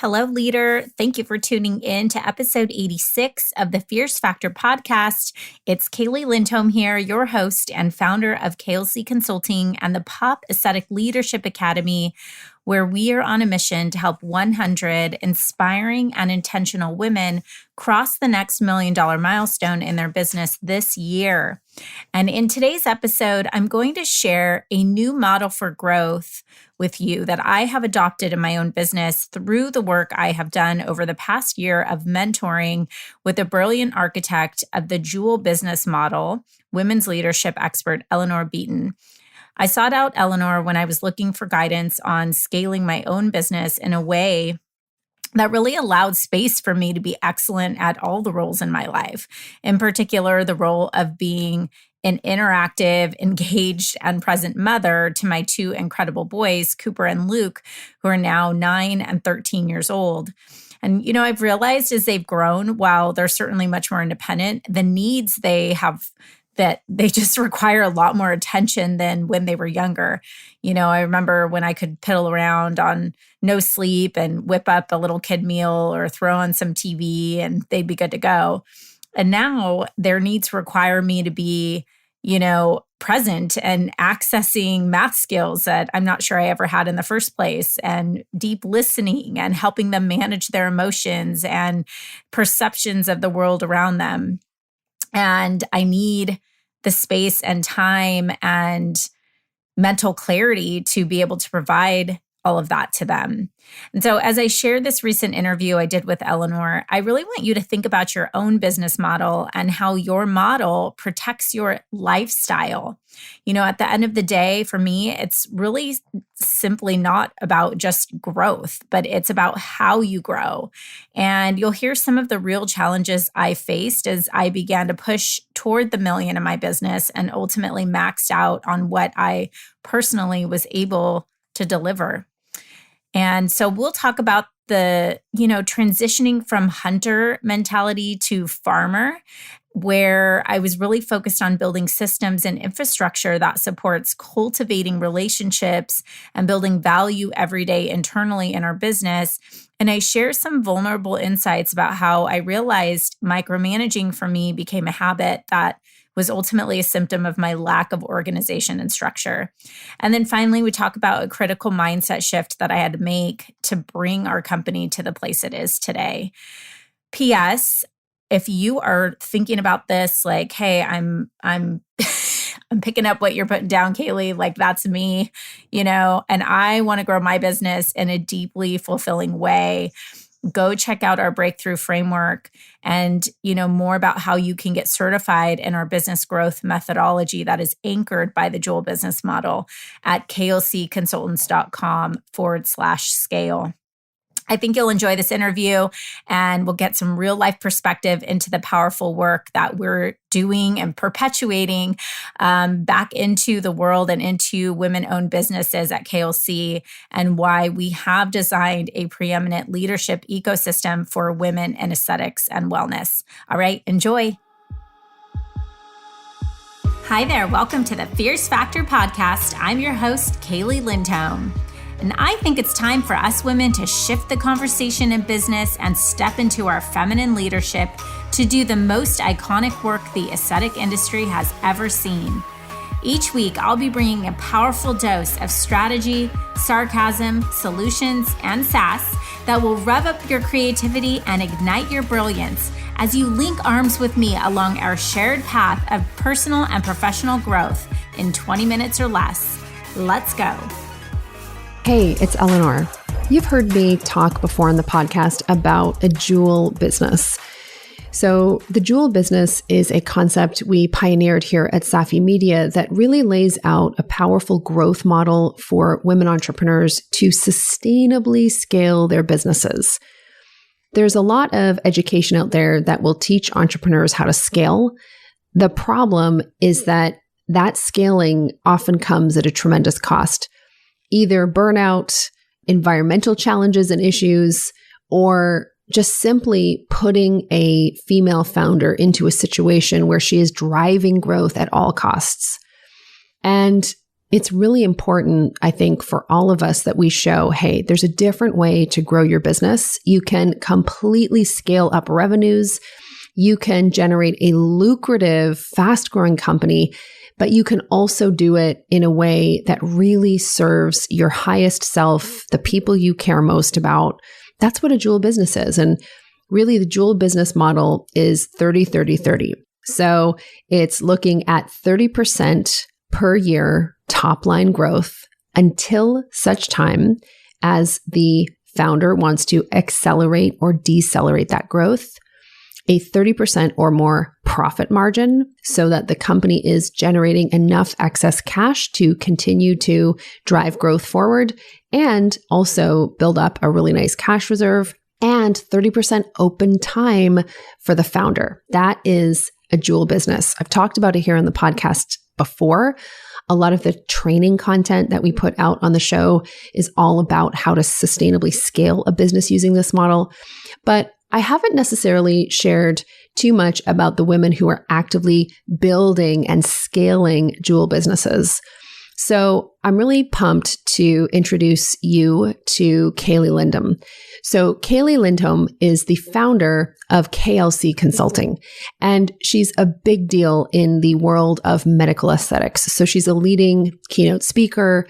Hello, leader. Thank you for tuning in to episode 86 of the Fierce Factor podcast. It's Kaylee Lindholm here, your host and founder of KLC Consulting and the Pop Aesthetic Leadership Academy, where we are on a mission to help 100 inspiring and intentional women cross the next $1 million milestone in their business this year. And in today's episode, I'm going to share a new model for growth with you that I have adopted in my own business through the work I have done over the past year of mentoring with a brilliant architect of the Jewel business model, women's leadership expert, Eleanor Beaton. I sought out Eleanor when I was looking for guidance on scaling my own business in a way that really allowed space for me to be excellent at all the roles in my life. In particular, the role of being an interactive, engaged, and present mother to my two incredible boys, Cooper and Luke, who are now 9 and 13 years old. And, I've realized as they've grown, while they're certainly much more independent, the needs they have that they just require a lot more attention than when they were younger. I remember when I could piddle around on no sleep and whip up a little kid meal or throw on some TV and they'd be good to go. And now their needs require me to be, present and accessing math skills that I'm not sure I ever had in the first place, and deep listening and helping them manage their emotions and perceptions of the world around them. And I need the space and time and mental clarity to be able to provide all of that to them. And so as I shared this recent interview I did with Eleanor, I really want you to think about your own business model and how your model protects your lifestyle. At the end of the day, for me, it's really simply not about just growth, but it's about how you grow. And you'll hear some of the real challenges I faced as I began to push toward the million in my business and ultimately maxed out on what I personally was able to deliver. And so we'll talk about the, transitioning from hunter mentality to farmer, where I was really focused on building systems and infrastructure that supports cultivating relationships and building value every day internally in our business. And I share some vulnerable insights about how I realized micromanaging for me became a habit that was ultimately a symptom of my lack of organization and structure. And then finally, we talk about a critical mindset shift that I had to make to bring our company to the place it is today. P.S. If you are thinking about this, like, hey, I'm I'm picking up what you're putting down, Kaylee, like that's me, and I want to grow my business in a deeply fulfilling way. Go check out our breakthrough framework and, more about how you can get certified in our business growth methodology that is anchored by the Jewel business model at klcconsultants.com/scale. I think you'll enjoy this interview and we'll get some real life perspective into the powerful work that we're doing and perpetuating back into the world and into women-owned businesses at KLC, and why we have designed a preeminent leadership ecosystem for women in aesthetics and wellness. All right, enjoy. Hi there, welcome to the Fierce Factor podcast. I'm your host, Kaylee Lindholm. And I think it's time for us women to shift the conversation in business and step into our feminine leadership to do the most iconic work the aesthetic industry has ever seen. Each week, I'll be bringing a powerful dose of strategy, sarcasm, solutions, and sass that will rev up your creativity and ignite your brilliance as you link arms with me along our shared path of personal and professional growth in 20 minutes or less. Let's go. Hey, it's Eleanor. You've heard me talk before on the podcast about a Jewel business. So the Jewel business is a concept we pioneered here at Safi Media that really lays out a powerful growth model for women entrepreneurs to sustainably scale their businesses. There's a lot of education out there that will teach entrepreneurs how to scale. The problem is that scaling often comes at a tremendous cost. Either burnout, environmental challenges and issues, or just simply putting a female founder into a situation where she is driving growth at all costs. And it's really important, I think, for all of us that we show, hey, there's a different way to grow your business. You can completely scale up revenues. You can generate a lucrative, fast-growing company, but you can also do it in a way that really serves your highest self, the people you care most about. That's what a jewel business is. And really, the jewel business model is 30-30-30. So it's looking at 30% per year top line growth until such time as the founder wants to accelerate or decelerate that growth, a 30% or more profit margin so that the company is generating enough excess cash to continue to drive growth forward and also build up a really nice cash reserve, and 30% open time for the founder. That is a jewel business. I've talked about it here on the podcast before. A lot of the training content that we put out on the show is all about how to sustainably scale a business using this model. But I haven't necessarily shared too much about the women who are actively building and scaling jewel businesses. So I'm really pumped to introduce you to Kaylee Lindholm. So Kaylee Lindholm is the founder of KLC Consulting, and she's a big deal in the world of medical aesthetics. So she's a leading keynote speaker,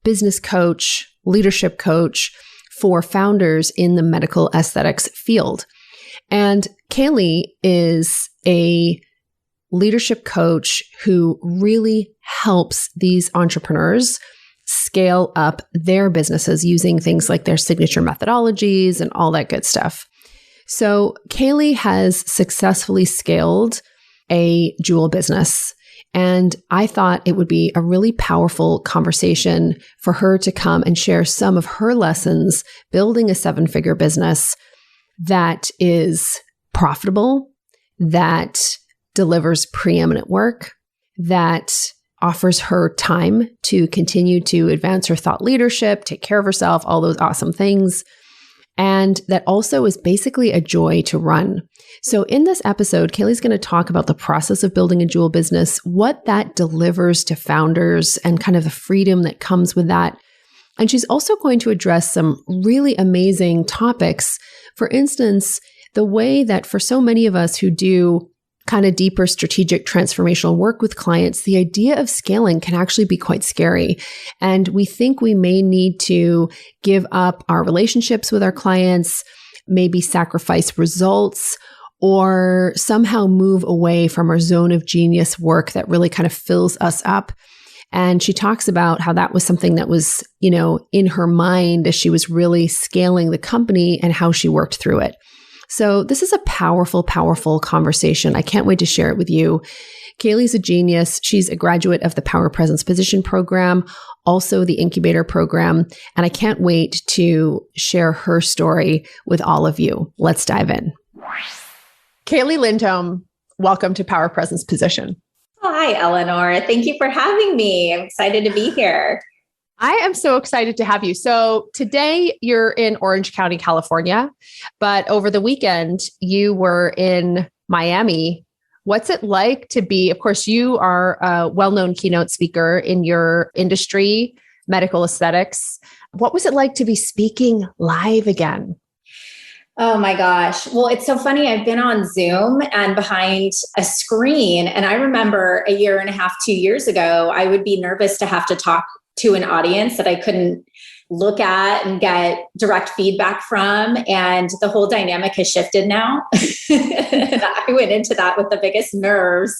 business coach, leadership coach for founders in the medical aesthetics field. And Kaylee is a leadership coach who really helps these entrepreneurs scale up their businesses using things like their signature methodologies and all that good stuff. So Kaylee has successfully scaled a jewel business, and I thought it would be a really powerful conversation for her to come and share some of her lessons building a seven-figure business that is profitable, that delivers preeminent work, that offers her time to continue to advance her thought leadership, take care of herself, all those awesome things, and that also is basically a joy to run. So in this episode, Kaylee's going to talk about the process of building a jewel business, what that delivers to founders, and kind of the freedom that comes with that. And she's also going to address some really amazing topics. For instance, the way that for so many of us who do kind of deeper strategic transformational work with clients, the idea of scaling can actually be quite scary. And we think we may need to give up our relationships with our clients, maybe sacrifice results, or somehow move away from our zone of genius work that really kind of fills us up. And she talks about how that was something that was, in her mind as she was really scaling the company and how she worked through it. So this is a powerful, powerful conversation. I can't wait to share it with you. Kaylee's a genius. She's a graduate of the Power Presence Position program, also the Incubator program, and I can't wait to share her story with all of you. Let's dive in. Kaylee Lindholm, welcome to Power Presence Position. Oh, hi, Eleanor. Thank you for having me. I'm excited to be here. I am so excited to have you. So today you're in Orange County, California, but over the weekend you were in Miami. What's it like to be, of course, you are a well-known keynote speaker in your industry, medical aesthetics. What was it like to be speaking live again? Oh my gosh. Well, it's so funny. I've been on Zoom and behind a screen. And I remember a year and a half, 2 years ago, I would be nervous to have to talk to an audience that I couldn't look at and get direct feedback from. And the whole dynamic has shifted now. And I went into that with the biggest nerves,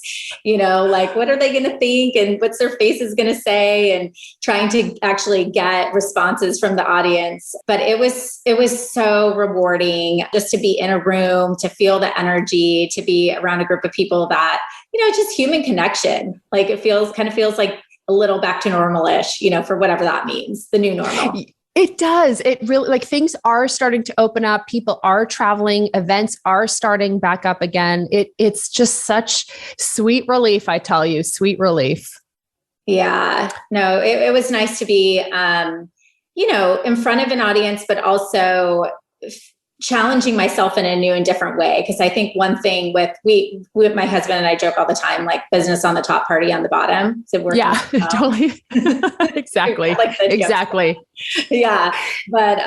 like, what are they going to think? And what's their faces going to say? And trying to actually get responses from the audience. But it was so rewarding just to be in a room, to feel the energy, to be around a group of people that, just human connection. Like it feels like a little back to normal-ish, for whatever that means, the new normal. It does. It really, things are starting to open up. People are traveling. Events are starting back up again. It's just such sweet relief, I tell you, sweet relief. Yeah, no, it was nice to be, in front of an audience, but also challenging myself in a new and different way. Because I think one thing with my husband and I joke all the time, like business on the top, party on the bottom. So we're totally. Exactly. Exactly. Yeah. But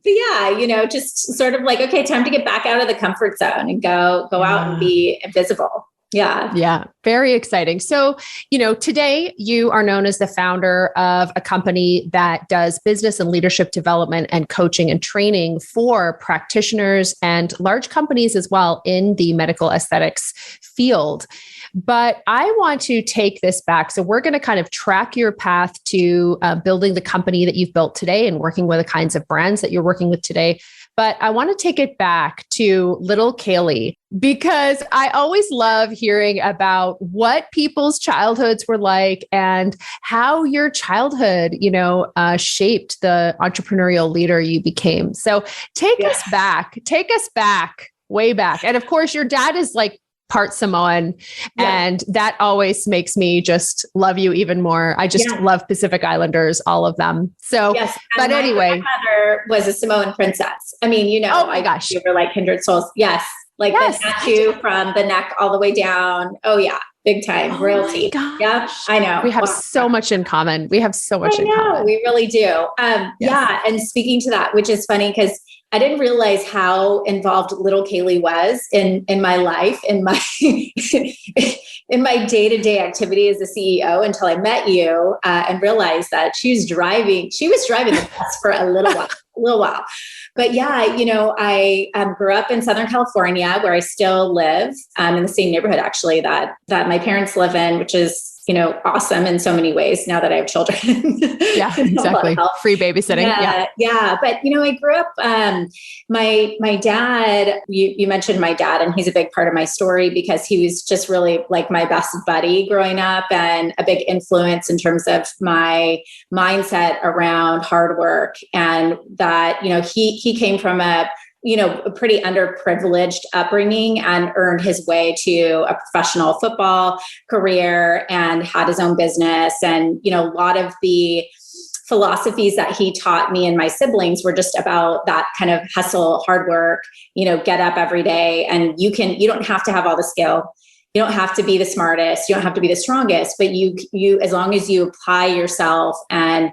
yeah, just sort of like, okay, time to get back out of the comfort zone and go out and be visible. Yeah. Yeah. Very exciting. So, today you are known as the founder of a company that does business and leadership development and coaching and training for practitioners and large companies as well in the medical aesthetics field. But I want to take this back. So we're going to kind of track your path to building the company that you've built today and working with the kinds of brands that you're working with today. But I want to take it back to little Kaylee, because I always love hearing about what people's childhoods were like and how your childhood, shaped the entrepreneurial leader you became. So take us back, way back. And of course, your dad is like part Samoan. And that always makes me just love you even more. I just love Pacific Islanders, all of them. So, but anyway. My grandmother was a Samoan princess. I mean, oh my gosh. You were like kindred souls. Yes. Like the tattoo from the neck all the way down. Oh yeah. Big time royalty. Yeah, I know. We have so much in common. We really do. Yeah. And speaking to that, which is funny because I didn't realize how involved little Kaylee was in my life, in my in my day-to-day activity as a CEO until I met you and realized that she was driving the bus for a little while. But yeah, I grew up in Southern California, where I still live in the same neighborhood actually that my parents live in, which is awesome in so many ways now that I have children. Yeah, exactly. Free babysitting. Yeah. But, I grew up, my dad, you mentioned my dad, and he's a big part of my story because he was just really like my best buddy growing up and a big influence in terms of my mindset around hard work. And that, he came from a pretty underprivileged upbringing and earned his way to a professional football career and had his own business. And, a lot of the philosophies that he taught me and my siblings were just about that kind of hustle, hard work, get up every day. And you don't have to have all the skill. You don't have to be the smartest. You don't have to be the strongest, but you, as long as you apply yourself and,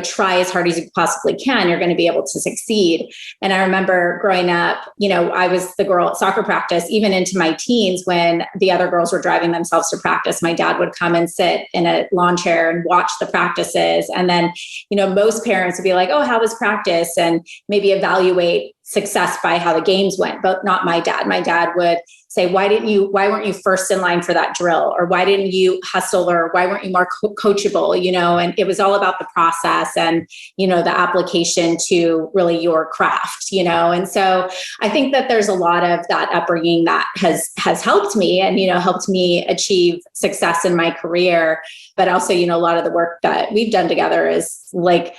try as hard as you possibly can, you're going to be able to succeed. And I remember growing up, I was the girl at soccer practice, even into my teens, when the other girls were driving themselves to practice, my dad would come and sit in a lawn chair and watch the practices. And then, most parents would be like, oh, how was practice? And maybe evaluate success by how the games went, but not my dad. My dad would say, why weren't you first in line for that drill? Or why didn't you hustle? Or why weren't you more coachable? And it was all about the process and, the application to really your craft, And so I think that there's a lot of that upbringing that has helped me and, helped me achieve success in my career. But also, a lot of the work that we've done together is like,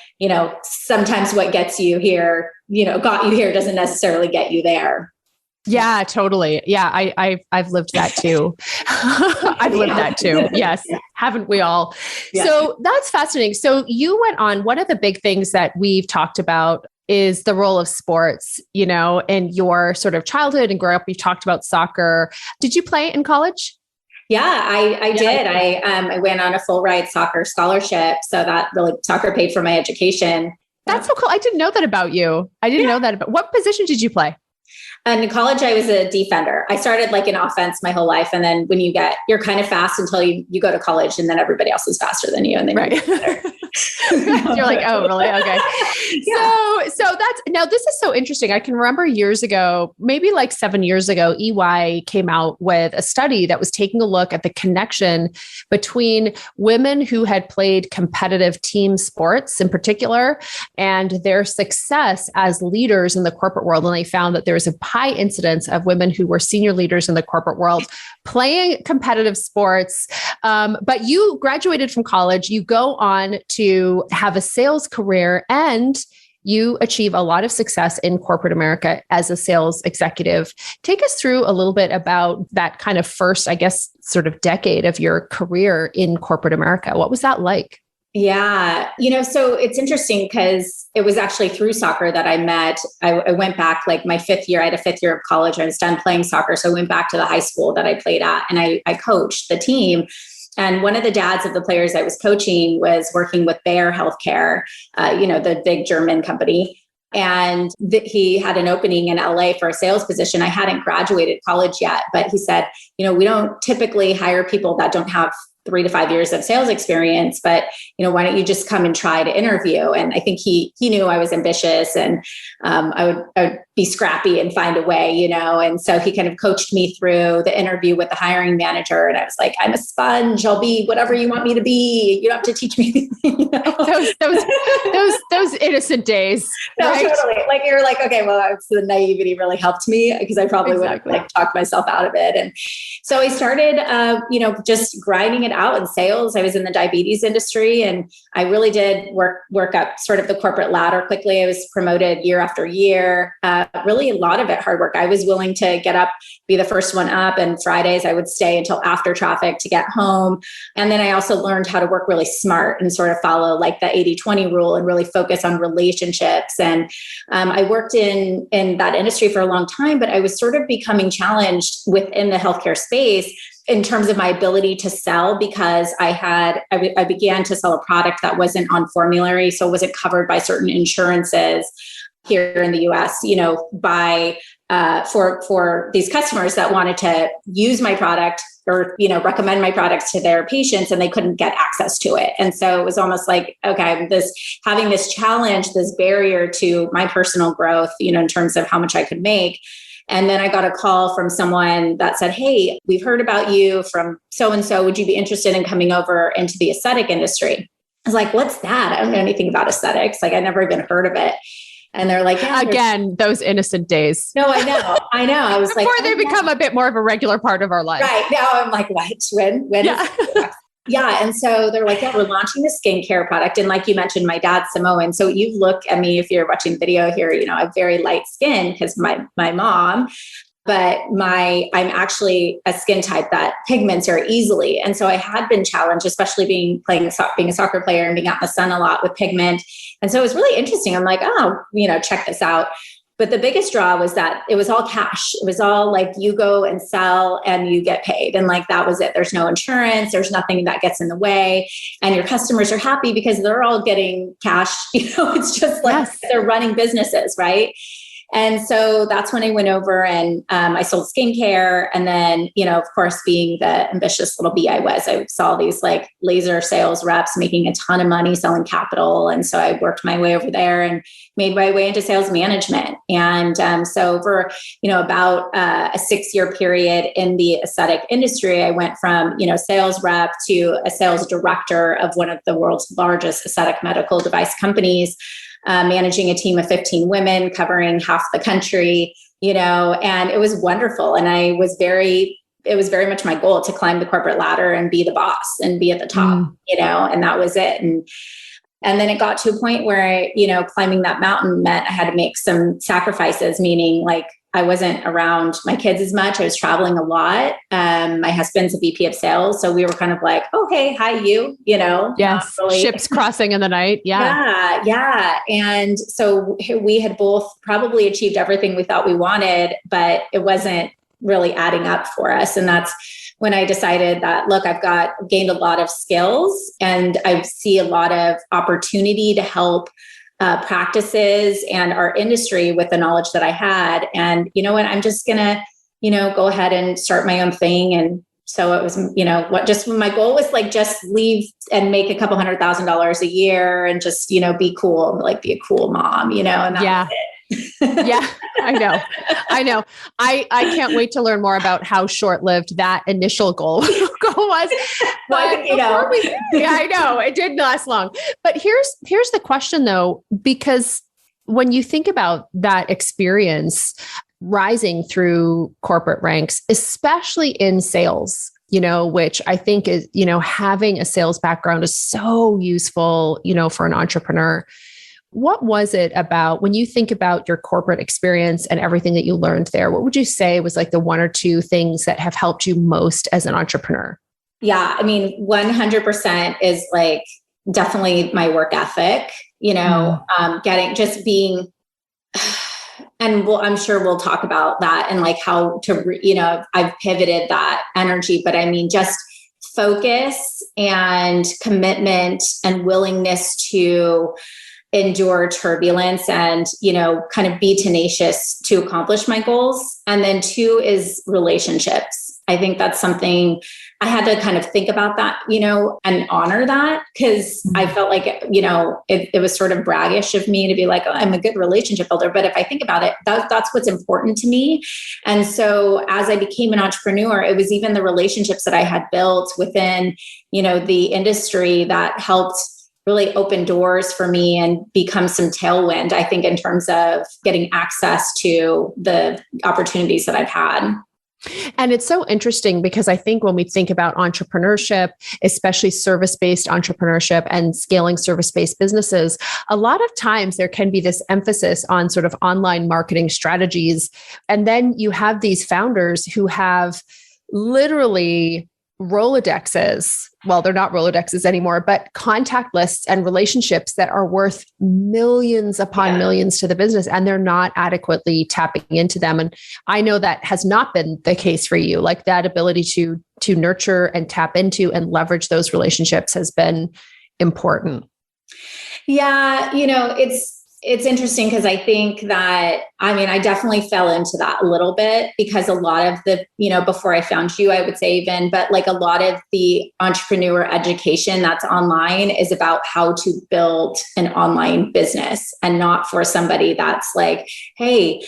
sometimes what gets you here, got you here doesn't necessarily get you there. Yeah, totally. Yeah. I've lived that too. I've lived that too. Yes. Haven't we all? Yeah. So that's fascinating. So you went on, one of the big things that we've talked about is the role of sports, in your sort of childhood and growing up. We've talked about soccer. Did you play in college? Yeah, I did. I went on a full ride soccer scholarship. So that really soccer paid for my education. That's so cool. I didn't know that about you. I didn't know that about, what position did you play? And in college, I was a defender. I started like in offense my whole life. And then when you're kind of fast until you go to college, and then everybody else is faster than you. And then you're better. You're like, oh, really? Okay. Yeah. So now this is so interesting. I can remember years ago, maybe like 7 years ago, EY came out with a study that was taking a look at the connection between women who had played competitive team sports in particular and their success as leaders in the corporate world. And they found that there was a high incidence of women who were senior leaders in the corporate world playing competitive sports. But you graduated from college, you go on to have a sales career, and you achieve a lot of success in corporate America as a sales executive. Take us through a little bit about that kind of first, I guess, sort of decade of your career in corporate America. What was that like? Yeah. So it's interesting because it was actually through soccer that I met. I went back like my fifth year. I had a fifth year of college. I was done playing soccer. So I went back to the high school that I played at, and I coached the team. And one of the dads of the players I was coaching was working with Bayer Healthcare, the big German company. And he had an opening in LA for a sales position. I hadn't graduated college yet, but he said, we don't typically hire people that don't have 3 to 5 years of sales experience, but why don't you just come and try to interview? And I think he knew I was ambitious, and I would be scrappy and find a way, and so he kind of coached me through the interview with the hiring manager. And I was like, I'm a sponge. I'll be whatever you want me to be. You don't have to teach me anything. Those innocent days. No, right? Totally. Like you're like, okay, well, the naivety really helped me, because I probably would have talked myself out of it. And so I started, just grinding it out in sales. I was in the diabetes industry, and I really did work up sort of the corporate ladder quickly. I was promoted year after year. Really a lot of it hard work. I was willing to get up, be the first one up, and Fridays I would stay until after traffic to get home. And then I also learned how to work really smart and sort of follow like the 80-20 rule and really focus on relationships. And I worked in that industry for a long time, but I was sort of becoming challenged within the healthcare space in terms of my ability to sell, because I began to sell a product that wasn't on formulary. So it wasn't covered by certain insurances here in the US, for these customers that wanted to use my product or, recommend my products to their patients, and they couldn't get access to it. And so it was almost like, okay, having this challenge, this barrier to my personal growth, in terms of how much I could make. And then I got a call from someone that said, hey, we've heard about you from so-and-so. Would you be interested in coming over into the aesthetic industry? I was like, what's that? I don't know anything about aesthetics. Like, I never even heard of it. And they're like, yeah, again, those innocent days. No, I know. I was before they become a bit more of a regular part of our life. Right. Now I'm like, what? When? Yeah. Yeah. And so they're like, yeah, we're launching a skincare product. And like you mentioned, my dad's Samoan. So you look at me, if you're watching the video here, I have very light skin because my mom, but I'm actually a skin type that pigments very easily. And so I had been challenged, especially being a soccer player and being out in the sun a lot with pigment. And so it was really interesting. I'm like, check this out. But the biggest draw was that it was all cash. It was all like, you go and sell and you get paid. And like, that was it. There's no insurance. There's nothing that gets in the way. And your customers are happy because they're all getting cash. It's just like they're running businesses, right? And so that's when I went over and I sold skincare. And then, of course, being the ambitious little bee I saw these like laser sales reps making a ton of money selling capital. And so I worked my way over there and made my way into sales management. And so for, about a 6-year period in the aesthetic industry, I went from, sales rep to a sales director of one of the world's largest aesthetic medical device companies. Managing a team of 15 women covering half the country, and it was wonderful. And it was very much my goal to climb the corporate ladder and be the boss and be at the top, and that was it. And then it got to a point where, climbing that mountain meant I had to make some sacrifices, meaning like I wasn't around my kids as much. I was traveling a lot. My husband's a VP of sales. So we were kind of like, oh, hey, hi, you, Yes. Really. Ships crossing in the night. Yeah. Yeah. And so we had both probably achieved everything we thought we wanted, but it wasn't really adding up for us. And that's when I decided that, look, I've gained a lot of skills and I see a lot of opportunity to help practices and our industry with the knowledge that I had. And you know what, I'm just going to, go ahead and start my own thing. And so it was, my goal was like, just leave and make a couple $100,000 a year and just, be cool, like be a cool mom, and that was it. Yeah, I know. I can't wait to learn more about how short-lived that initial goal was. But I know it didn't last long. But here's the question though, because when you think about that experience rising through corporate ranks, especially in sales, which I think is, having a sales background is so useful, for an entrepreneur. What was it about when you think about your corporate experience and everything that you learned there? What would you say was like the 1 or 2 things that have helped you most as an entrepreneur? Yeah. I mean, 100% is like definitely my work ethic, just being, and I'm sure we'll talk about that and like how to, I've pivoted that energy, but I mean, just focus and commitment and willingness to endure turbulence and, kind of be tenacious to accomplish my goals. And then 2 is relationships. I think that's something I had to kind of think about that, and honor that, because I felt like, it was sort of braggish of me to be like, oh, I'm a good relationship builder. But if I think about it, that's what's important to me. And so as I became an entrepreneur, it was even the relationships that I had built within, the industry that helped really open doors for me and become some tailwind, I think, in terms of getting access to the opportunities that I've had. And it's so interesting because I think when we think about entrepreneurship, especially service-based entrepreneurship and scaling service-based businesses, a lot of times there can be this emphasis on sort of online marketing strategies. And then you have these founders who have literally Rolodexes. Well, they're not Rolodexes anymore, but contact lists and relationships that are worth millions upon millions to the business, and they're not adequately tapping into them. And I know that has not been the case for you. Like that ability to nurture and tap into and leverage those relationships has been important. Yeah, it's interesting because I think that, I definitely fell into that a little bit because a lot of the, before I found you, I would say even, but like a lot of the entrepreneur education that's online is about how to build an online business and not for somebody that's like, hey,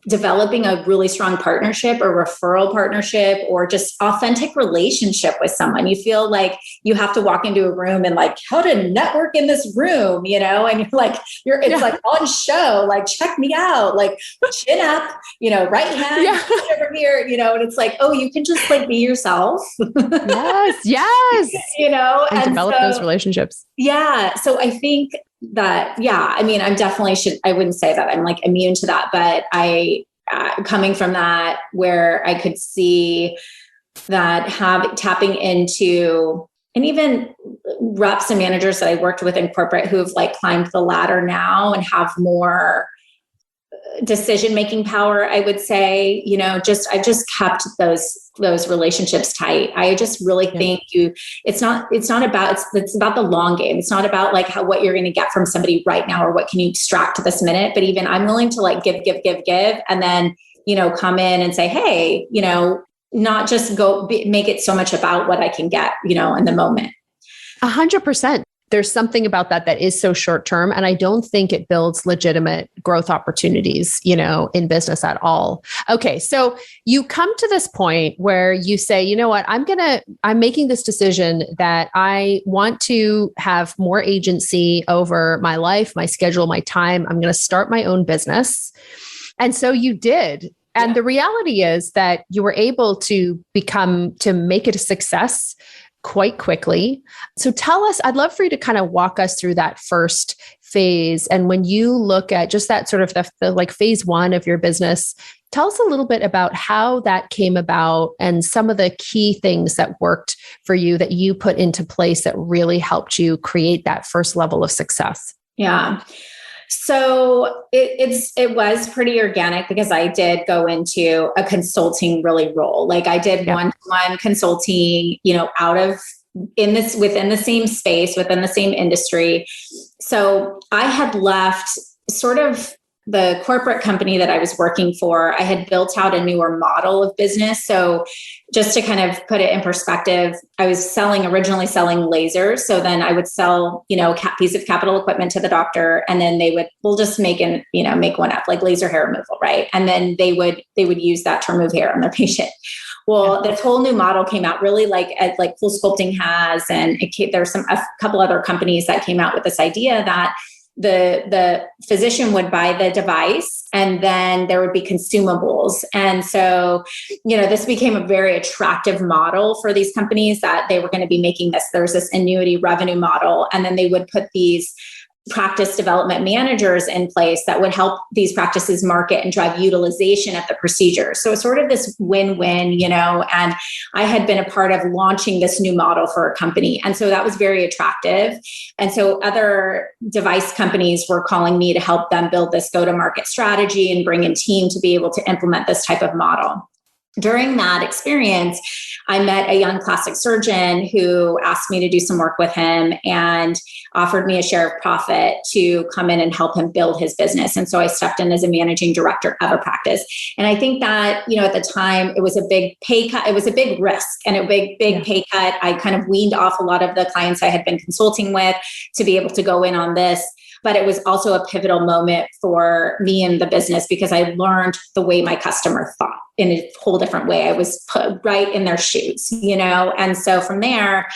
developing a really strong partnership or referral partnership or just authentic relationship with someone. You feel like you have to walk into a room and like, how to network in this room, and you're like, it's like on show, like, check me out, like chin up, right hand over here, and it's like, oh, you can just like be yourself. Yes. And develop those relationships. Yeah. So I think that, I'm definitely I wouldn't say that I'm like immune to that, but I, coming from that where I could see that tapping into, and even reps and managers that I worked with in corporate who've like climbed the ladder now and have more decision-making power, I would say, I've just kept those relationships tight. I just really think it's about the long game. It's not about like what you're going to get from somebody right now or what can you extract this minute, but even I'm willing to like give, and then, come in and say, hey, not just make it so much about what I can get, in the moment. 100%. There's something about that is so short term. And I don't think it builds legitimate growth opportunities, in business at all. Okay. So you come to this point where you say, you know what, I'm making this decision that I want to have more agency over my life, my schedule, my time. I'm going to start my own business. And so you did. And the reality is that you were able to make it a success quite quickly. So tell us, I'd love for you to kind of walk us through that first phase. And when you look at just that sort of the like phase 1 of your business, tell us a little bit about how that came about and some of the key things that worked for you that you put into place that really helped you create that first level of success. Yeah. So it was pretty organic because I did go into a consulting really role. Like I did one-to-one consulting, within the same space, within the same industry. So I had left sort of the corporate company that I was working for. I had built out a newer model of business. So just to kind of put it in perspective, I was originally selling lasers. So then I would sell, a piece of capital equipment to the doctor, and then we'll just make one up, like laser hair removal, right? And then they would use that to remove hair on their patient. Well, this whole new model came out really like Full Sculpting has, and there's a couple other companies that came out with this idea that the physician would buy the device and then there would be consumables. And so, this became a very attractive model for these companies that they were going to be making this. There's this annuity revenue model. And then they would put these practice development managers in place that would help these practices market and drive utilization of the procedure. So it's sort of this win-win, and I had been a part of launching this new model for a company. And so that was very attractive. And so other device companies were calling me to help them build this go-to-market strategy and bring in team to be able to implement this type of model. During that experience, I met a young plastic surgeon who asked me to do some work with him and offered me a share of profit to come in and help him build his business. And so I stepped in as a managing director of a practice. And I think that, at the time it was a big pay cut. It was a big risk and a big pay cut. I kind of weaned off a lot of the clients I had been consulting with to be able to go in on this. But it was also a pivotal moment for me in the business because I learned the way my customer thought in a whole different way. I was put right in their shoes, And so from there,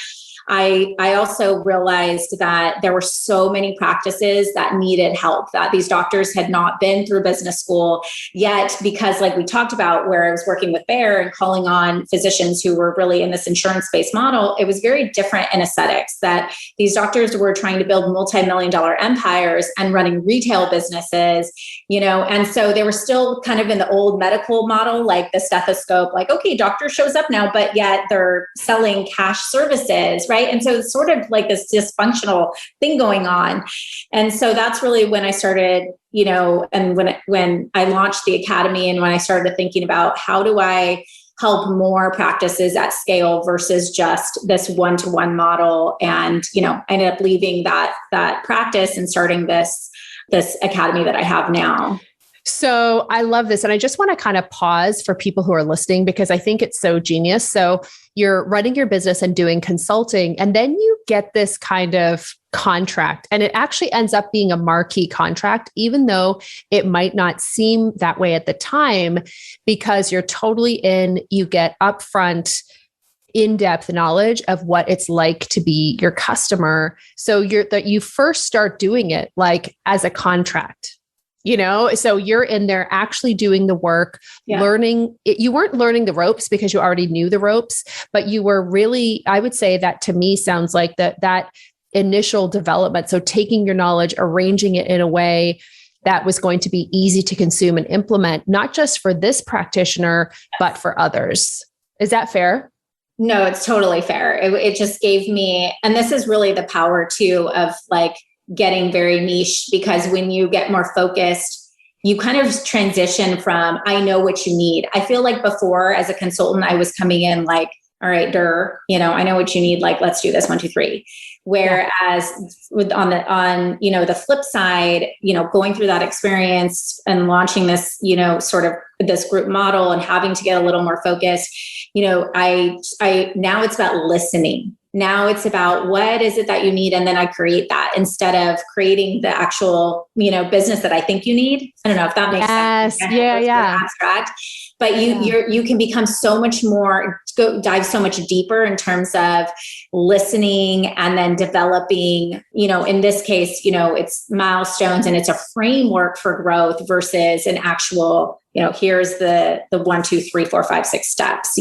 I also realized that there were so many practices that needed help, that these doctors had not been through business school yet, because like we talked about, where I was working with Bayer and calling on physicians who were really in this insurance-based model, it was very different in aesthetics, that these doctors were trying to build multi-million-dollar empires and running retail businesses, and so they were still kind of in the old medical model, like the stethoscope, like, okay, doctor shows up now, but yet they're selling cash services, right? And so it's sort of like this dysfunctional thing going on. And so that's really when I started, and when I launched the academy and when I started thinking about how do I help more practices at scale versus just this one-to-one model. And, I ended up leaving that practice and starting this academy that I have now. So I love this. And I just want to kind of pause for people who are listening, because I think it's so genius. So you're running your business and doing consulting, and then you get this kind of contract, and it actually ends up being a marquee contract, even though it might not seem that way at the time, because you're totally in, you get upfront in-depth knowledge of what it's like to be your customer. So you first start doing it like as a contract. So you're in there actually doing the work, learning it. You weren't learning the ropes because you already knew the ropes, but you were really, I would say that to me sounds like that initial development. So taking your knowledge, arranging it in a way that was going to be easy to consume and implement, not just for this practitioner, but for others. Is that fair? No, it's totally fair. It just gave me, and this is really the power too of like getting very niche, because when you get more focused, you kind of transition from, I know what you need. I feel like before as a consultant, I was coming in like, all right, I know what you need. Like, let's do this 1, 2, 3. Whereas on the flip side, going through that experience and launching this, sort of this group model and having to get a little more focused, I now it's about listening. Now it's about what is it that you need? And then I create that instead of creating the actual, business that I think you need. I don't know if that makes sense. Yeah. Abstract. But you can become so much more, dive so much deeper in terms of listening and then developing, in this case, it's milestones and it's a framework for growth versus an actual, here's the 1, 2, 3, 4, 5, 6 steps,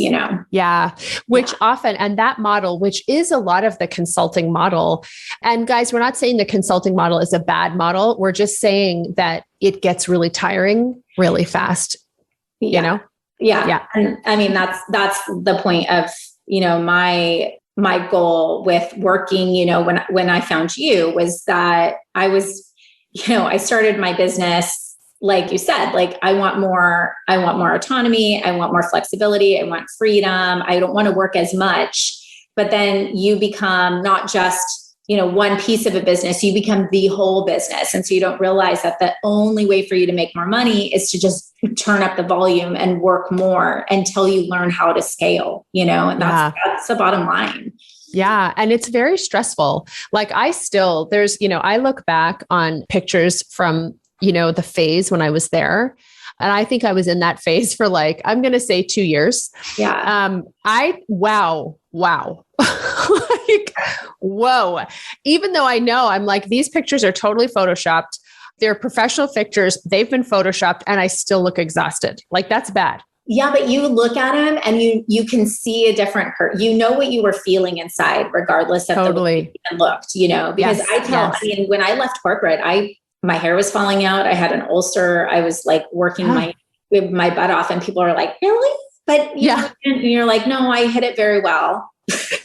Yeah. Which often, and that model, which is a lot of the consulting model. And guys, we're not saying the consulting model is a bad model. We're just saying that it gets really tiring really fast. Yeah. And I mean, that's the point of, my goal with working, when I found you was that I was, I started my business, like you said, like I want more autonomy. I want more flexibility. I want freedom. I don't want to work as much, but then you become not just, one piece of a business, you become the whole business. And so you don't realize that the only way for you to make more money is to just turn up the volume and work more until you learn how to scale, and that's the bottom line. Yeah. And it's very stressful. Like I look back on pictures from, the phase when I was there. And I think I was in that phase for like, I'm going to say 2 years. Yeah. Wow. Like, whoa. Even though I know I'm like, these pictures are totally Photoshopped. They're professional pictures. They've been Photoshopped and I still look exhausted. Like that's bad. Yeah, but you look at him and you can see a different you know what you were feeling inside, regardless of the way you looked, because I mean, when I left corporate, my hair was falling out. I had an ulcer. I was like working my butt off, and people are like, really? But you're like, no, I hit it very well.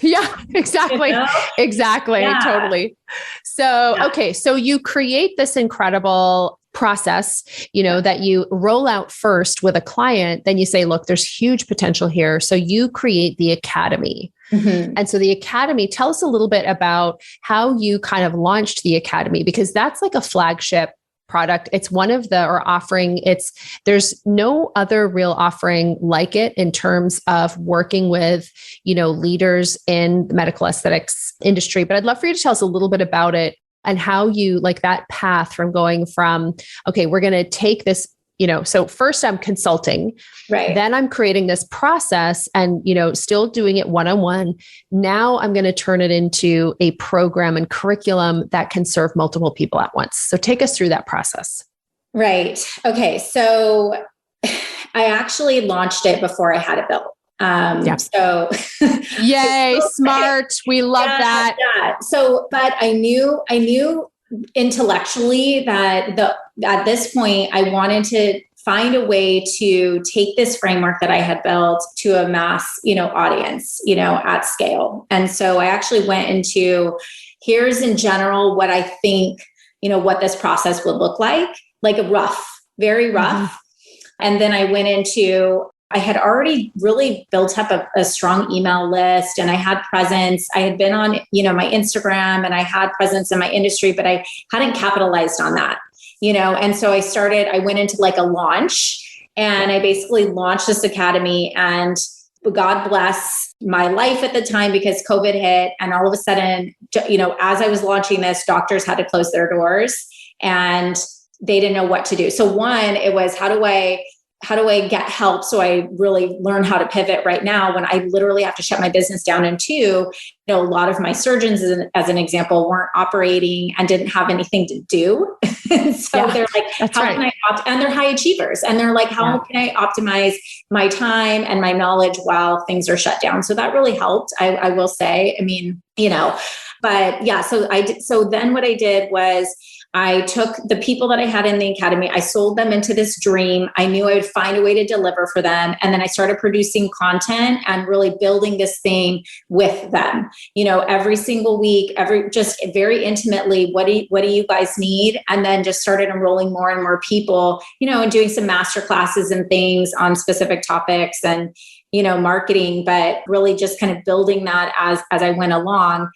Yeah, exactly. Exactly. Yeah. Totally. So, okay. So you create this incredible process, that you roll out first with a client, then you say, look, there's huge potential here. So you create the academy. Mm-hmm. And so the academy, tell us a little bit about how you kind of launched the academy, because that's like a flagship product. It's one of there's no other real offering like it in terms of working with, leaders in the medical aesthetics industry. But I'd love for you to tell us a little bit about it and how you like that path from going from, okay, we're going to take this, so first I'm consulting, right? Then I'm creating this process and, still doing it one-on-one. Now I'm going to turn it into a program and curriculum that can serve multiple people at once. So take us through that process. Right. Okay. So I actually launched it before I had it built. So yay, smart. We love that. Yeah. So, but I knew intellectually that at this point I wanted to find a way to take this framework that I had built to a mass, audience, at scale. And so I actually went into, here's in general what I think, what this process would look like a very rough. Mm-hmm. And then I went into, I had already really built up a strong email list, and I had presence. I had been on, my Instagram, and I had presence in my industry, but I hadn't capitalized on that, and so I went into like a launch, and I basically launched this academy, and God bless my life at the time, because COVID hit, and all of a sudden, as I was launching this, doctors had to close their doors and they didn't know what to do. So one, it was, how do I get help so I really learn how to pivot right now when I literally have to shut my business down? And two, a lot of my surgeons, as an example, weren't operating and didn't have anything to do. And so they're like, how can I and they're high achievers. And they're like, how can I optimize my time and my knowledge while things are shut down? So that really helped, I will say. I mean, but yeah, so then what I did was, I took the people that I had in the academy, I sold them into this dream. I knew I would find a way to deliver for them. And then I started producing content and really building this thing with them, every single week, just very intimately, what do you guys need? And then just started enrolling more and more people, and doing some master classes and things on specific topics and, marketing, but really just kind of building that as I went along.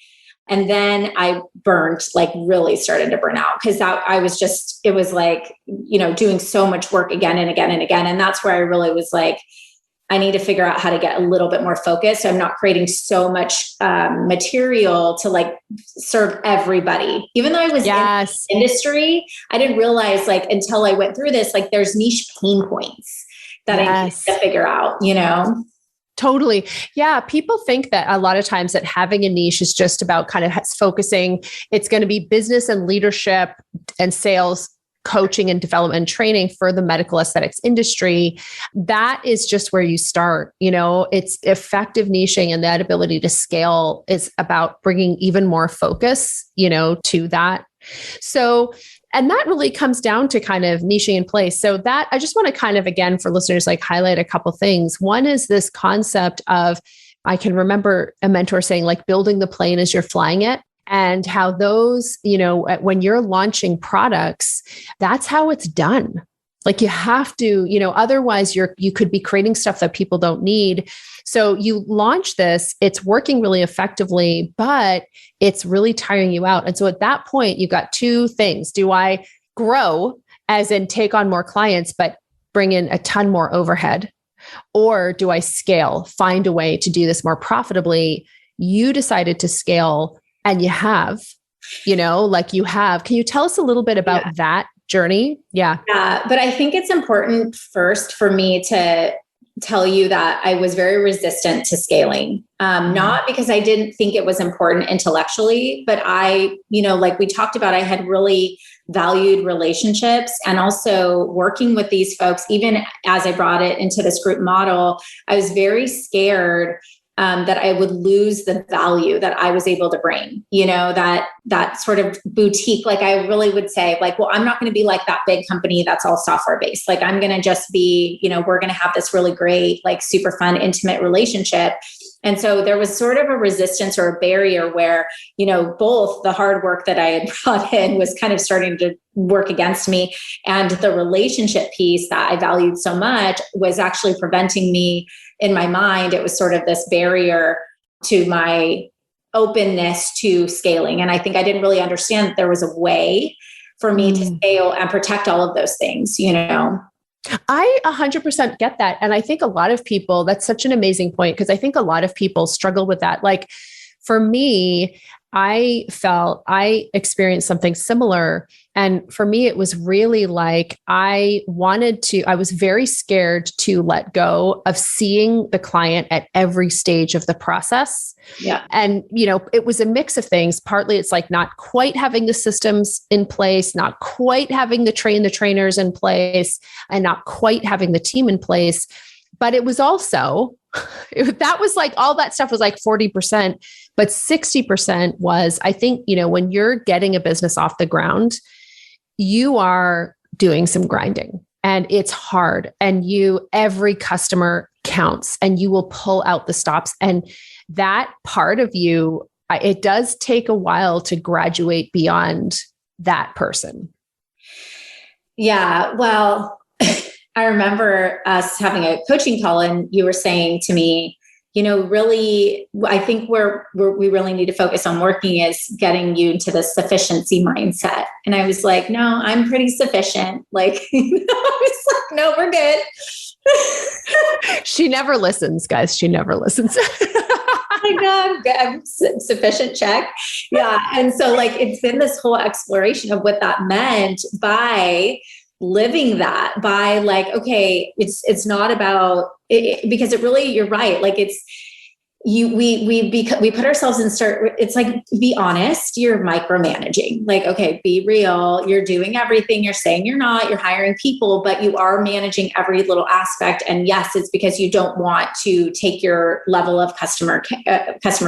And then I really started to burn out, because it was like, doing so much work again and again and again. And that's where I really was like, I need to figure out how to get a little bit more focused. So I'm not creating so much material to serve everybody. Even though I was in the industry, I didn't realize until I went through this, there's niche pain points that I need to figure out, Totally. Yeah. People think that a lot of times that having a niche is just about kind of focusing. It's going to be business and leadership and sales, coaching and development and training for the medical aesthetics industry. That is just where you start. It's effective niching, and that ability to scale is about bringing even more focus, to that. So, and that really comes down to kind of niching in place. So that I just want to kind of, again, for listeners, highlight a couple things. One is this concept of, I can remember a mentor saying building the plane as you're flying it, and how those, when you're launching products, that's how it's done. You have to, otherwise you could be creating stuff that people don't need. So you launch this, it's working really effectively, but it's really tiring you out. And so at that point, you've got two things. Do I grow, as in take on more clients, but bring in a ton more overhead? Or do I scale, find a way to do this more profitably? You decided to scale, and you have, you have. Can you tell us a little bit about that journey? Yeah. But I think it's important first for me to tell you that I was very resistant to scaling. Not because I didn't think it was important intellectually, but like we talked about, I had really valued relationships and also working with these folks. Even as I brought it into this group model, I was very scared that I would lose the value that I was able to bring, that sort of boutique. Like I really would say like, well, I'm not going to be like that big company that's all software based. Like I'm going to just be, we're going to have this really great, like super fun, intimate relationship. And so there was sort of a resistance or a barrier where, both the hard work that I had brought in was kind of starting to work against me. And the relationship piece that I valued so much was actually preventing me. In my mind, it was sort of this barrier to my openness to scaling. And I think I didn't really understand that there was a way for me to scale and protect all of those things, I 100% get that. And I think a lot of people, that's such an amazing point, because I think a lot of people struggle with that. Like for me, I felt I experienced something similar. And for me, it was really like I was very scared to let go of seeing the client at every stage of the process. Yeah. And, it was a mix of things. Partly it's like not quite having the systems in place, not quite having the trainers in place, and not quite having the team in place. But it was also, that was like, all that stuff was like 40%, but 60% was, I think, when you're getting a business off the ground, you are doing some grinding and it's hard, and every customer counts, and you will pull out the stops. And that part of you, it does take a while to graduate beyond that person. Yeah. Well, I remember us having a coaching call and you were saying to me, really, I think where we really need to focus on working is getting you into the sufficiency mindset. And I was like, no, I'm pretty sufficient. Like, I was like, no, we're good. She never listens, guys. She never listens. My God, I'm sufficient, check. Yeah. And so like, it's been this whole exploration of what that meant by living that, by like, okay, it's not about it, because it really, you're right. Like we put ourselves in it's like, be honest, you're micromanaging, like, okay, be real. You're doing everything. You're saying you're not, you're hiring people, but you are managing every little aspect. And yes, it's because you don't want to take your level of customer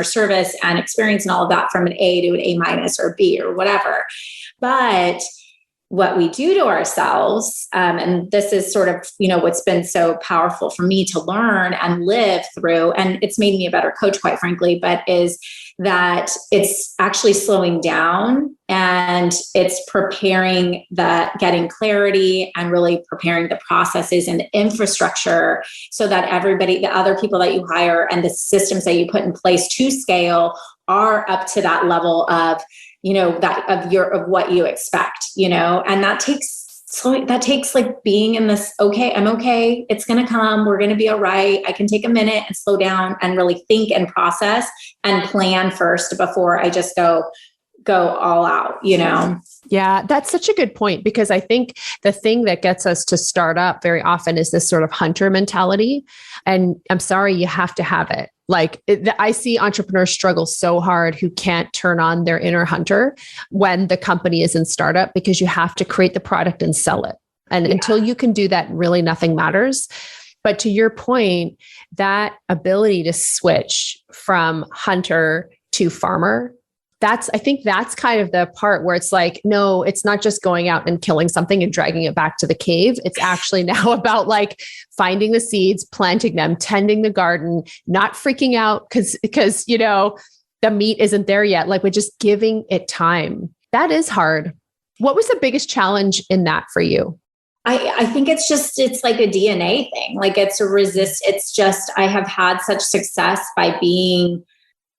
service and experience and all of that from an A to an A- or B or whatever. But what we do to ourselves, and this is sort of, what's been so powerful for me to learn and live through, and it's made me a better coach, quite frankly, but is that it's actually slowing down and it's preparing getting clarity and really preparing the processes and the infrastructure so that everybody, the other people that you hire and the systems that you put in place to scale are up to that level of of what you expect, and that takes like being in this, okay, I'm okay. It's going to come. We're going to be all right. I can take a minute and slow down and really think and process and plan first before I just go all out, Yeah, that's such a good point, because I think the thing that gets us to start up very often is this sort of hunter mentality. And I'm sorry, you have to have it. Like I see entrepreneurs struggle so hard who can't turn on their inner hunter when the company is in startup, because you have to create the product and sell it. And until you can do that, really nothing matters. But to your point, that ability to switch from hunter to farmer, I think that's kind of the part where it's like, no, it's not just going out and killing something and dragging it back to the cave. It's actually now about like finding the seeds, planting them, tending the garden, not freaking out because the meat isn't there yet. Like we're just giving it time. That is hard. What was the biggest challenge in that for you? I think it's like a DNA thing. Like it's just, I have had such success by being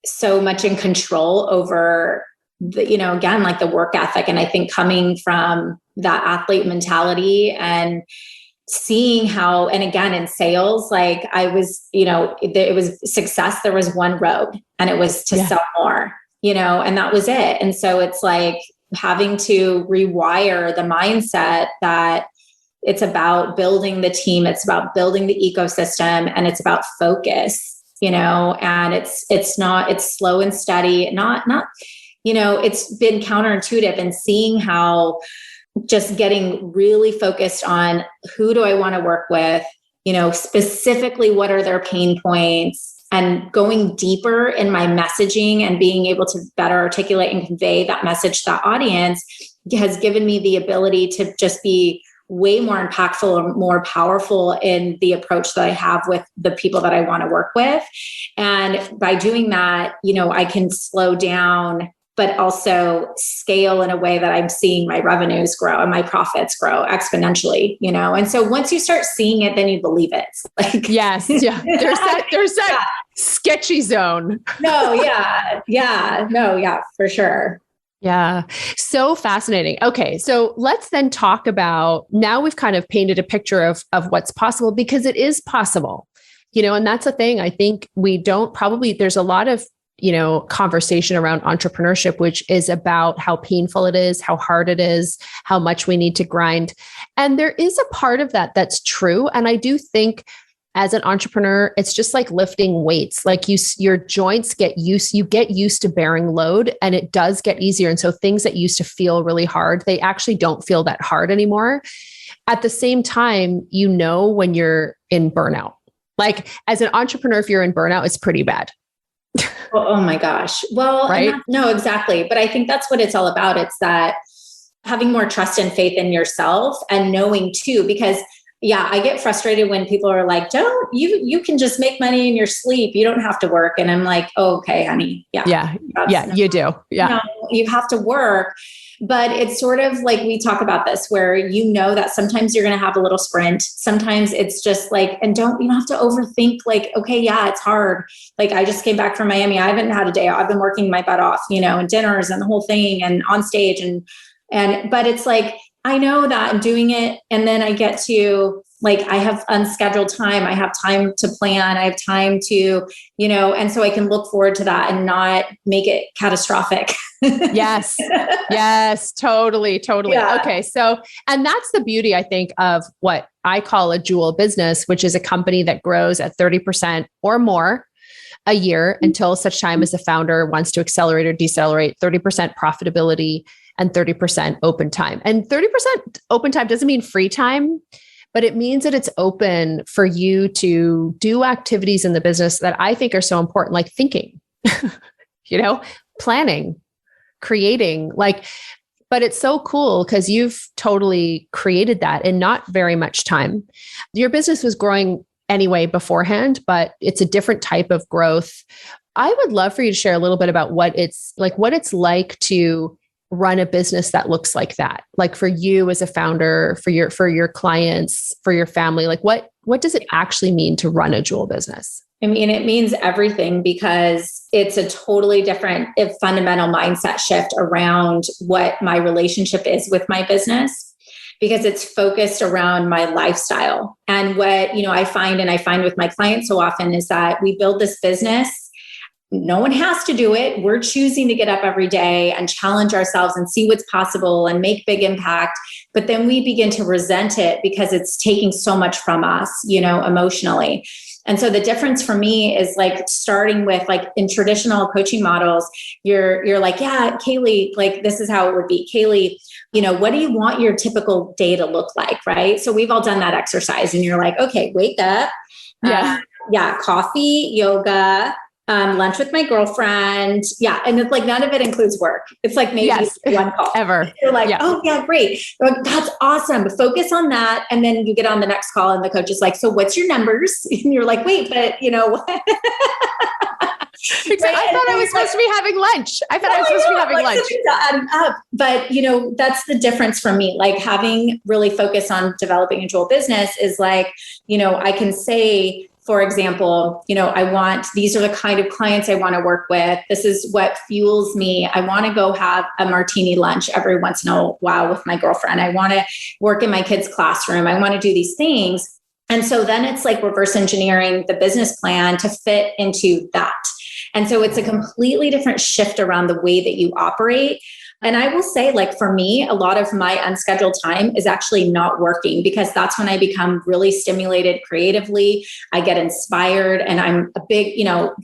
so much in control over again, like the work ethic. And I think coming from that athlete mentality and seeing how, and again, in sales, like I was, it was success. There was one road and it was to sell more, and that was it. And so it's like having to rewire the mindset that It's about building the team. It's about building the ecosystem, and it's about focus, and it's slow and steady, not, it's been counterintuitive, and seeing how just getting really focused on who do I want to work with, specifically what are their pain points, and going deeper in my messaging and being able to better articulate and convey that message to that audience has given me the ability to just be way more impactful or more powerful in the approach that I have with the people that I want to work with. And by doing that, I can slow down, but also scale in a way that I'm seeing my revenues grow and my profits grow exponentially, And so once you start seeing it, then you believe it. Yes. Yeah. There's that sketchy zone. No. Yeah, for sure. Yeah. So fascinating. Okay. So let's then talk about, now we've kind of painted a picture of what's possible, because it is possible, and that's the thing. I think there's a lot of, conversation around entrepreneurship, which is about how painful it is, how hard it is, how much we need to grind. And there is a part of that that's true. And I do think as an entrepreneur, it's just like lifting weights. Like your joints you get used to bearing load, and it does get easier. And so things that used to feel really hard, they actually don't feel that hard anymore. At the same time, when you're in burnout, like as an entrepreneur, if you're in burnout, it's pretty bad. Oh my gosh. Well, right? No, exactly. But I think that's what it's all about. It's that having more trust and faith in yourself, and knowing too, because I get frustrated when people are like, you can just make money in your sleep. You don't have to work. And I'm like, oh, okay, honey. Yeah. You do. Yeah. No, you have to work. But it's sort of like, we talk about this where, that sometimes you're going to have a little sprint. Sometimes it's just like, and you don't have to overthink, like, okay, yeah, it's hard. Like I just came back from Miami. I haven't had a day. I've been working my butt off, and dinners and the whole thing and on stage but it's like, I know that I'm doing it. And then I get to I have unscheduled time. I have time to plan. I have time to, and so I can look forward to that and not make it catastrophic. Yes. Yes, totally. Yeah. Okay. So, and that's the beauty, I think, of what I call a jewel business, which is a company that grows at 30% or more a year until such time as the founder wants to accelerate or decelerate, 30% profitability and 30% open time. And 30% open time doesn't mean free time, but it means that it's open for you to do activities in the business that I think are so important, like thinking, planning, creating, but it's so cool because you've totally created that in not very much time. Your business was growing anyway beforehand, but it's a different type of growth. I would love for you to share a little bit about what it's like to run a business that looks like that. Like for you as a founder, for your clients, for your family, what does it actually mean to run a jewel business? I mean, it means everything, because it's a totally different, fundamental mindset shift around what my relationship is with my business, because it's focused around my lifestyle. And what, I find with my clients so often is that we build this business. No one has to do it. We're choosing to get up every day and challenge ourselves and see what's possible and make big impact. But then we begin to resent it because it's taking so much from us, emotionally. And so the difference for me is starting with in traditional coaching models, you're like, yeah, Kaylee, this is how it would be. Kaylee, what do you want your typical day to look like? Right. So we've all done that exercise, and you're like, okay, wake up. Coffee, yoga, lunch with my girlfriend. Yeah. And it's none of it includes work. It's maybe one call. Ever. You're oh yeah, great. That's awesome. Focus on that. And then you get on the next call and the coach is like, so what's your numbers? And you're like, wait, but what? Right? I thought I was supposed to be having lunch. Adding up. But, that's the difference for me. Having really focused on developing a jewel business is I can say, for example, these are the kind of clients I want to work with. This is what fuels me. I want to go have a martini lunch every once in a while with my girlfriend. I want to work in my kids' classroom. I want to do these things. And so then it's reverse engineering the business plan to fit into that. And so it's a completely different shift around the way that you operate. And I will say, like, for me, a lot of my unscheduled time is actually not working, because that's when I become really stimulated creatively. I get inspired, and I'm a big,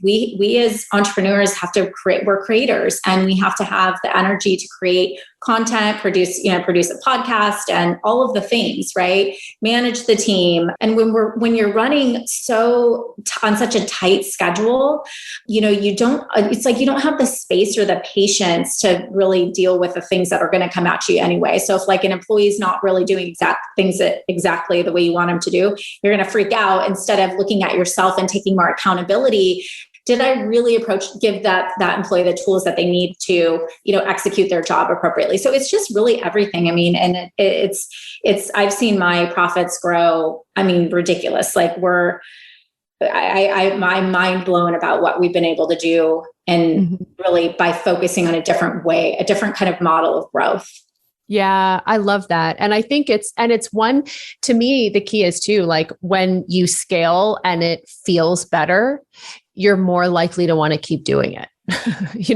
we as entrepreneurs have to create, we're creators, and we have to have the energy to create content, produce a podcast and all of the things, right? Manage the team. And when you're running on such a tight schedule, it's like you don't have the space or the patience to really deal with the things that are going to come at you anyway. So if like an employee is not really doing exactly the way you want them to do, you're going to freak out instead of looking at yourself and taking more accountability. Did I really give that employee the tools that they need to, execute their job appropriately? So it's just really everything. I mean, and I've seen my profits grow. I mean, ridiculous. Like my mind blown about what we've been able to do, and really by focusing on a different way, a different kind of model of growth. Yeah, I love that. And I think it's one, to me, the key is too, like when you scale and it feels better, you're more likely to want to keep doing it.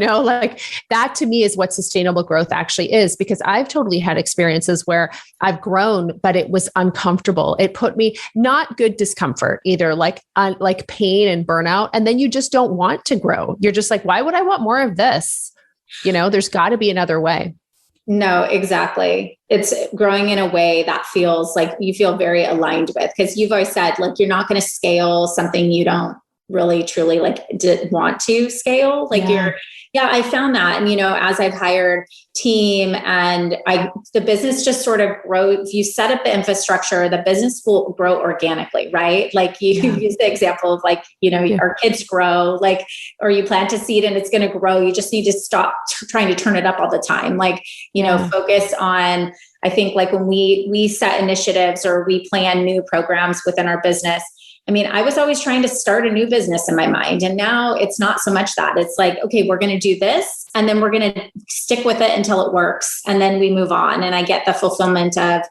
Like that to me is what sustainable growth actually is, because I've totally had experiences where I've grown, but it was uncomfortable. It put me not good discomfort either, like pain and burnout. And then you just don't want to grow. You're just like, why would I want more of this? There's got to be another way. No, exactly. It's growing in a way that feels like you feel very aligned with, because you've always said, like, you're not going to scale something you don't really truly want to scale. I found that. And, as I've hired team and the business just sort of grows, if you set up the infrastructure, the business will grow organically, right? Like you use the example of our kids grow, or you plant a seed and it's going to grow. You just need to stop trying to turn it up all the time. Focus on, I think when we set initiatives or we plan new programs within our business, I mean, I was always trying to start a new business in my mind. And now it's not so much that. It's like, okay, we're going to do this and then we're going to stick with it until it works. And then we move on. And I get the fulfillment of,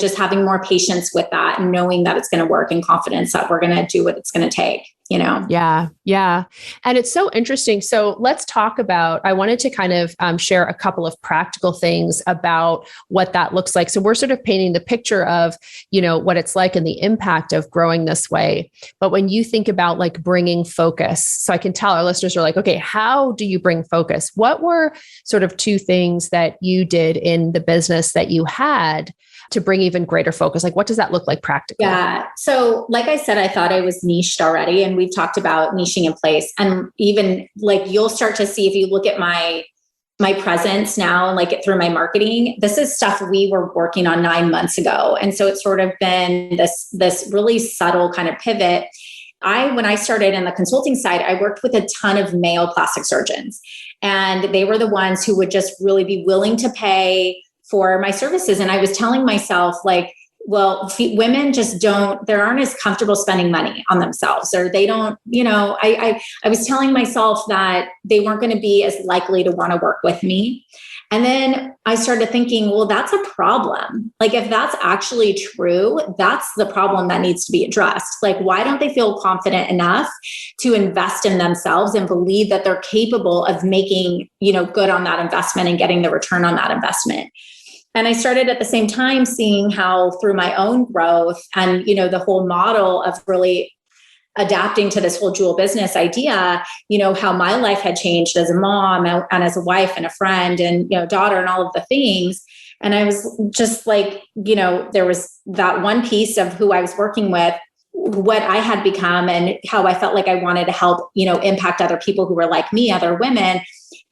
just having more patience with that and knowing that it's going to work and confidence that we're going to do what it's going to take. Yeah. Yeah. And it's so interesting. So let's talk about, I wanted to kind of share a couple of practical things about what that looks like. So we're sort of painting the picture of, what it's like and the impact of growing this way. But when you think about bringing focus, so I can tell our listeners are like, okay, how do you bring focus? What were sort of two things that you did in the business that you had to bring even greater focus? Like, what does that look like practically? Yeah. So like I said, I thought I was niched already, and we've talked about niching in place. And even you'll start to see, if you look at my presence now and through my marketing, this is stuff we were working on 9 months ago. And so it's sort of been this really subtle kind of pivot. When I started in the consulting side, I worked with a ton of male plastic surgeons, and they were the ones who would just really be willing to pay for my services. And I was telling myself, women just they aren't as comfortable spending money on themselves, or they don't, I was telling myself that they weren't going to be as likely to want to work with me. And then I started thinking, well, that's a problem. If that's actually true, that's the problem that needs to be addressed. Why don't they feel confident enough to invest in themselves and believe that they're capable of making, good on that investment and getting the return on that investment? And I started at the same time seeing how through my own growth and, the whole model of really adapting to this whole dual business idea, how my life had changed as a mom and as a wife and a friend and, daughter and all of the things. And I was just there was that one piece of who I was working with, what I had become and how I felt like I wanted to help, impact other people who were like me, other women.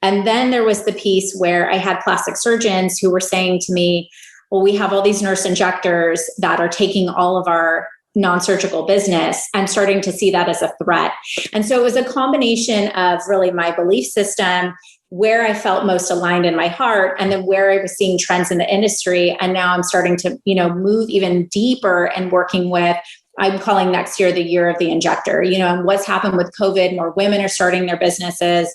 And then there was the piece where I had plastic surgeons who were saying to me, well, we have all these nurse injectors that are taking all of our non-surgical business. I'm starting to see that as a threat. And so it was a combination of really my belief system, where I felt most aligned in my heart, and then where I was seeing trends in the industry. And now I'm starting to, move even deeper and working with, I'm calling next year the year of the injector, and what's happened with COVID, more women are starting their businesses.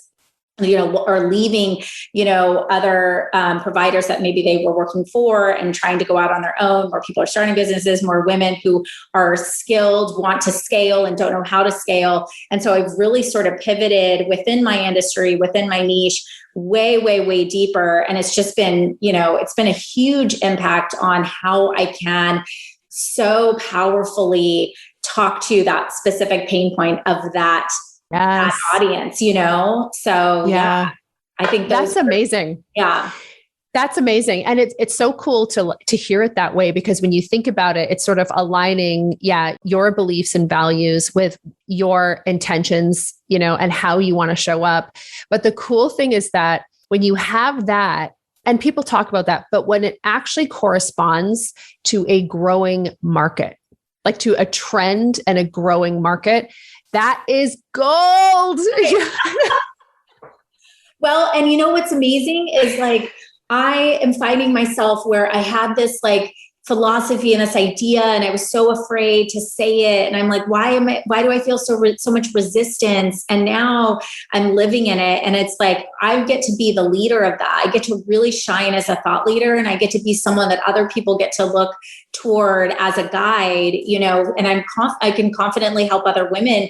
or leaving, other providers that maybe they were working for and trying to go out on their own. More people are starting businesses, more women who are skilled, want to scale and don't know how to scale. And so I've really sort of pivoted within my industry, within my niche, way, way, way deeper. And it's just been, it's been a huge impact on how I can so powerfully talk to that specific pain point of that audience, So yeah, I think that's amazing. Yeah. That's amazing. And it's so cool to hear it that way, because when you think about it, it's sort of aligning, your beliefs and values with your intentions, and how you want to show up. But the cool thing is that when you have that, and people talk about that, but when it actually corresponds to a growing market, like to a trend and a growing market, that is gold. Well, and what's amazing is like, I am finding myself where I had this like philosophy and this idea, and I was so afraid to say it. And I'm like, why do I feel so much resistance? And now I'm living in it. And it's like, I get to be the leader of that. I get to really shine as a thought leader, and I get to be someone that other people get to look toward as a guide, and I can confidently help other women,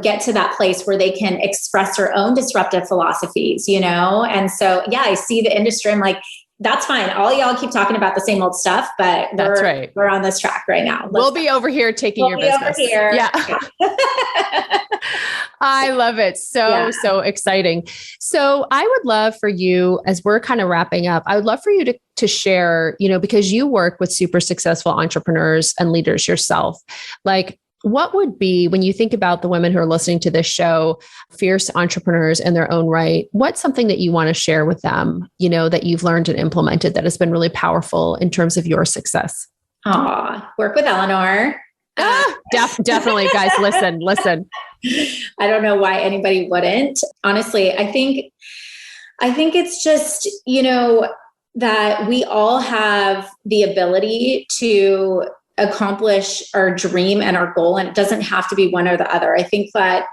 get to that place where they can express their own disruptive philosophies, And so, I see the industry. I'm like, that's fine. All y'all keep talking about the same old stuff, but that's right. We're on this track right now. We'll be over here taking your business. Over here. Yeah. I love it. So exciting. So I would love for you, as we're kind of wrapping up, I would love for you to share, because you work with super successful entrepreneurs and leaders yourself, like, what would be, when you think about the women who are listening to this show, fierce entrepreneurs in their own right, what's something that you want to share with them, that you've learned and implemented that has been really powerful in terms of your success? Work with Eleanor. Definitely, guys, listen. I don't know why anybody wouldn't. Honestly, I think it's just, that we all have the ability to accomplish our dream and our goal. And it doesn't have to be one or the other. I think that,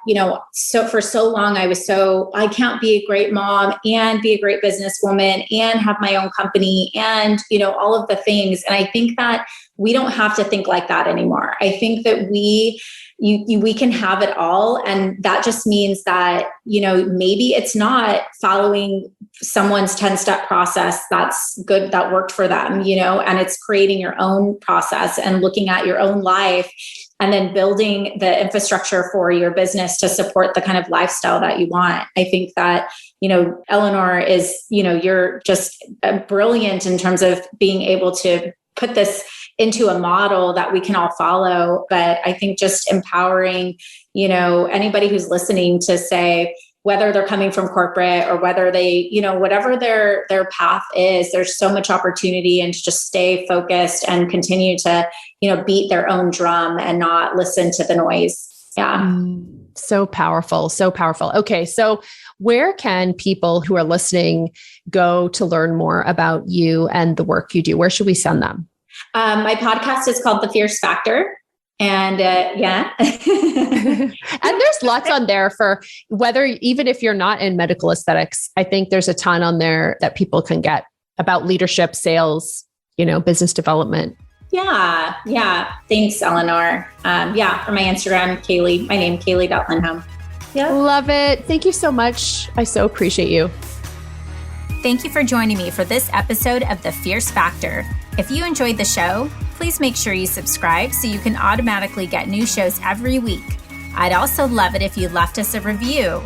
so for so long, I can't be a great mom and be a great businesswoman and have my own company and, all of the things. And I think that we don't have to think like that anymore. I think that we can have it all. And that just means that, maybe it's not following someone's 10-step process that's good, that worked for them, and it's creating your own process and looking at your own life and then building the infrastructure for your business to support the kind of lifestyle that you want. I think that, Eleanor is, you're just brilliant in terms of being able to put this into a model that we can all follow. But I think just empowering, anybody who's listening to say, whether they're coming from corporate or whether they, whatever their path is, there's so much opportunity, and to just stay focused and continue to, beat their own drum and not listen to the noise. Yeah. So powerful. So powerful. Okay. So where can people who are listening go to learn more about you and the work you do? Where should we send them? My podcast is called The Fierce Factor. And and there's lots on there for whether, even if you're not in medical aesthetics, I think there's a ton on there that people can get about leadership, sales, business development. Yeah. Thanks, Eleanor. For my Instagram, Kaylee, my name, Kaylee.Lindholm. Yeah. Love it. Thank you so much. I so appreciate you. Thank you for joining me for this episode of The Fierce Factor. If you enjoyed the show, please make sure you subscribe so you can automatically get new shows every week. I'd also love it if you left us a review.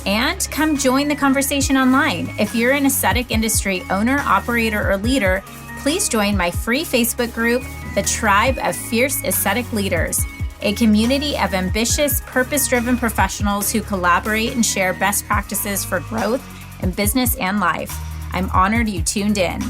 And come join the conversation online. If you're an aesthetic industry owner, operator, or leader, please join my free Facebook group, The Tribe of Fierce Aesthetic Leaders, a community of ambitious, purpose-driven professionals who collaborate and share best practices for growth in business and life. I'm honored you tuned in.